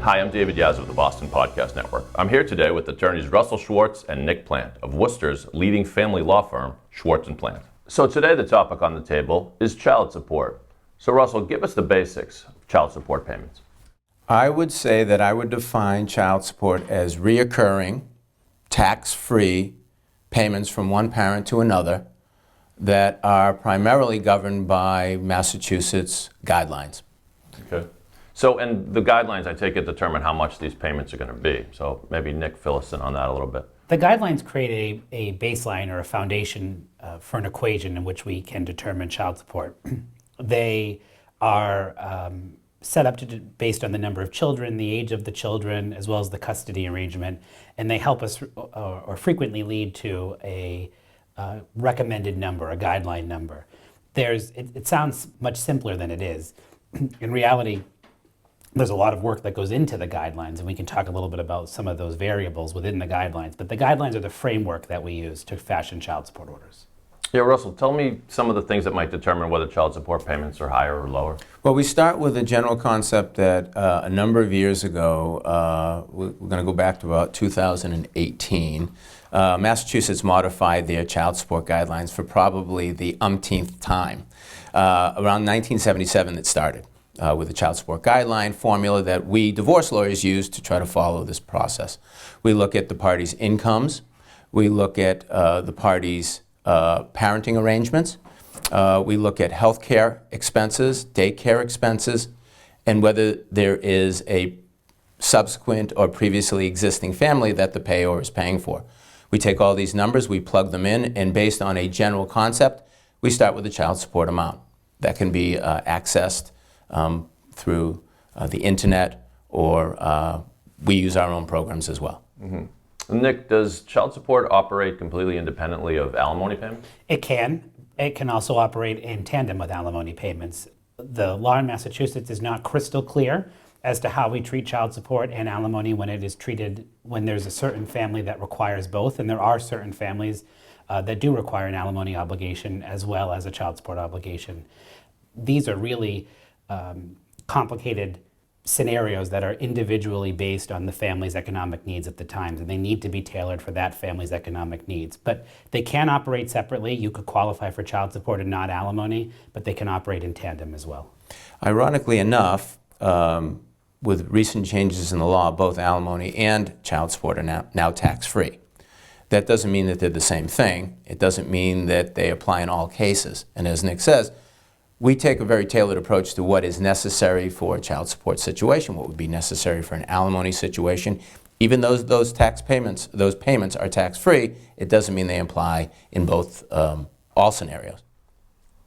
Hi, I'm David Yaz of the Boston Podcast Network. I'm here today with attorneys Russell Schwartz and Nick Plante of Worcester's leading family law firm, Schwartz and Plante. So today the topic on the table is child support. So Russell, give us the basics of child support payments. I would say that I would define child support as reoccurring, tax-free payments from one parent to another that are primarily governed by Massachusetts guidelines. Okay. So, and the guidelines, I take it, determine how much these payments are going to be. So maybe Nick, fill us in on that a little bit. The guidelines create a baseline or a foundation for an equation in which we can determine child support. They are set up based on the number of children, the age of the children, as well as the custody arrangement, and they help us or frequently lead to a recommended number, a guideline number. It sounds much simpler than it is. In reality, there's a lot of work that goes into the guidelines, and we can talk a little bit about some of those variables within the guidelines, but the guidelines are the framework that we use to fashion child support orders. Yeah, Russell, tell me some of the things that might determine whether child support payments are higher or lower. Well, we start with a general concept that a number of years ago, we're going to go back to about 2018, Massachusetts modified their child support guidelines for probably the umpteenth time. Around 1977 it started. With the child support guideline formula that we divorce lawyers use to try to follow this process. We look at the parties' incomes, we look at the parties' parenting arrangements, we look at health care expenses, daycare expenses, and whether there is a subsequent or previously existing family that the payor is paying for. We take all these numbers, we plug them in, and based on a general concept, we start with the child support amount. That can be accessed through the internet, or we use our own programs as well. Mm-hmm. Nick, does child support operate completely independently of alimony payments? It can. It can also operate in tandem with alimony payments. The law in Massachusetts is not crystal clear as to how we treat child support and alimony when it is treated, when there's a certain family that requires both, and there are certain families that do require an alimony obligation as well as a child support obligation. These are really complicated scenarios that are individually based on the family's economic needs at the time, and they need to be tailored for that family's economic needs. But they can operate separately. You could qualify for child support and not alimony, but they can operate in tandem as well. Ironically enough, with recent changes in the law, both alimony and child support are now tax-free. That doesn't mean that they're the same thing. It doesn't mean that they apply in all cases. And as Nick says, we take a very tailored approach to what is necessary for a child support situation, what would be necessary for an alimony situation. Even though those payments are tax-free, it doesn't mean they apply in both all scenarios.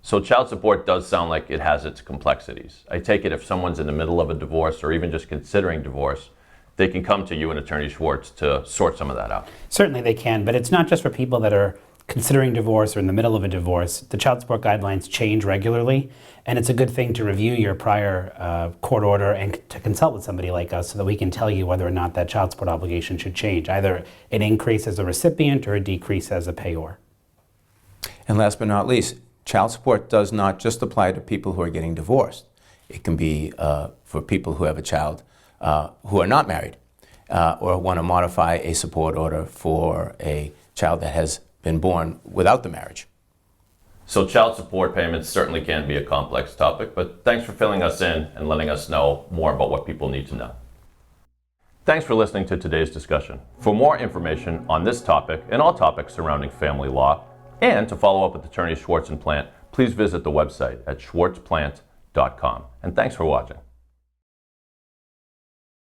So child support does sound like it has its complexities. I take it if someone's in the middle of a divorce or even just considering divorce, they can come to you and Attorney Schwartz to sort some of that out. Certainly they can, but it's not just for people that are considering divorce or in the middle of a divorce. The child support guidelines change regularly, and it's a good thing to review your prior court order and to consult with somebody like us so that we can tell you whether or not that child support obligation should change, either an increase as a recipient or a decrease as a payor. And last but not least, child support does not just apply to people who are getting divorced. It can be for people who have a child who are not married or want to modify a support order for a child that has been born without the marriage. So child support payments certainly can be a complex topic, but thanks for filling us in and letting us know more about what people need to know. Thanks for listening to today's discussion. For more information on this topic and all topics surrounding family law, and to follow up with attorneys Schwartz and Plante, please visit the website at schwartzplante.com. And thanks for watching.